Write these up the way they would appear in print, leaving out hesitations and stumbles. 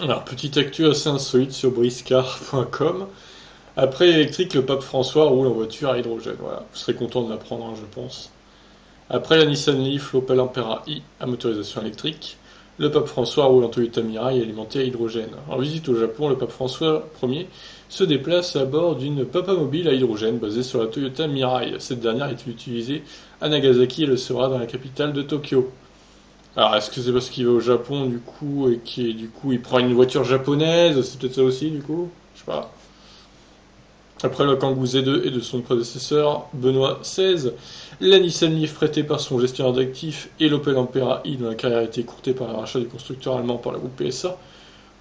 Alors, petite actu assez insolite sur briscar.com. Après l'électrique, le pape François roule en voiture à hydrogène. Voilà, vous serez content de l'apprendre, hein, je pense. Après la Nissan Leaf, l'Opel Ampera i à motorisation électrique, le pape François roule en Toyota Mirai alimenté à hydrogène. En visite au Japon, le pape François Ier se déplace à bord d'une Papa-Mobile à hydrogène basée sur la Toyota Mirai. Cette dernière est utilisée à Nagasaki et le sera dans la capitale de Tokyo. Alors, est-ce que c'est parce qu'il va au Japon, du coup, et du coup, il prend une voiture japonaise? C'est peut-être ça aussi, du coup? Je sais pas. Après le Kangoo Z2 et de son prédécesseur, Benoît XVI, la Nissan Leaf prêtée par son gestionnaire d'actifs et l'Opel Ampera i, dont la carrière a été courtée par le rachat du constructeur allemand par la groupe PSA,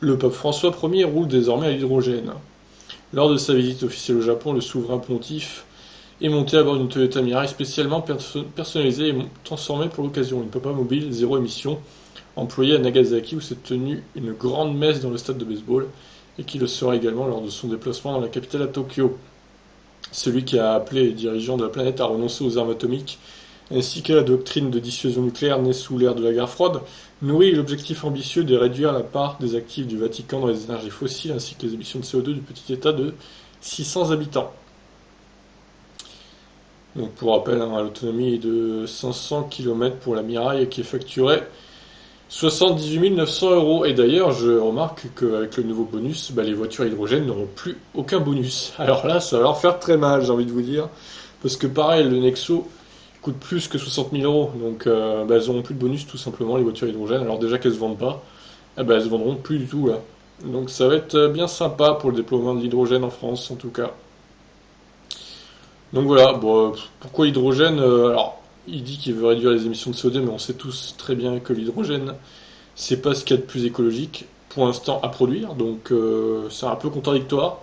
le pape François Ier roule désormais à l'hydrogène. Lors de sa visite officielle au Japon, le souverain pontife est monté à bord d'une Toyota Mirai spécialement personnalisée et transformée pour l'occasion. Une Papa mobile zéro émission, employée à Nagasaki où s'est tenue une grande messe dans le stade de baseball, et qui le sera également lors de son déplacement dans la capitale à Tokyo. Celui qui a appelé les dirigeants de la planète à renoncer aux armes atomiques, ainsi qu'à la doctrine de dissuasion nucléaire née sous l'ère de la guerre froide, nourrit l'objectif ambitieux de réduire la part des actifs du Vatican dans les énergies fossiles ainsi que les émissions de CO2 du petit État de 600 habitants. Donc pour rappel, hein, l'autonomie est de 500 km pour la Mirai qui est facturée 78 900 euros. Et d'ailleurs, je remarque qu'avec le nouveau bonus, les voitures hydrogène n'auront plus aucun bonus. Alors là, ça va leur faire très mal, j'ai envie de vous dire. Parce que pareil, le Nexo coûte plus que 60 000 euros. Donc elles n'auront plus de bonus tout simplement, les voitures hydrogène. Alors déjà qu'elles se vendent pas, elles se vendront plus du tout là. Donc ça va être bien sympa pour le déploiement de l'hydrogène en France en tout cas. Donc voilà, bon, pourquoi l'hydrogène Alors, il dit qu'il veut réduire les émissions de CO2, mais on sait tous très bien que l'hydrogène, c'est pas ce qu'il y a de plus écologique pour l'instant à produire, donc c'est un peu contradictoire.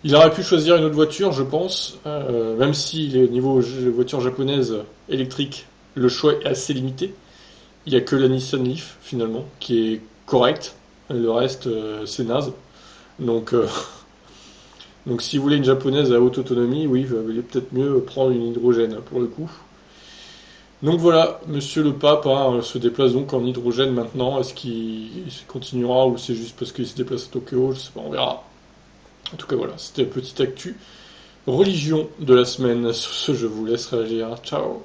Il aurait pu choisir une autre voiture, je pense, même si les niveaux voitures japonaises électriques, le choix est assez limité. Il n'y a que la Nissan Leaf finalement qui est correcte, le reste c'est naze. Donc donc si vous voulez une japonaise à haute autonomie, oui, il valait peut-être mieux prendre une hydrogène pour le coup. Donc voilà, monsieur le pape hein, se déplace donc en hydrogène maintenant. Est-ce qu'il continuera ou c'est juste parce qu'il se déplace à Tokyo? Je sais pas, on verra. En tout cas voilà, c'était la petite actu religion de la semaine. Sur ce, je vous laisse réagir. Ciao.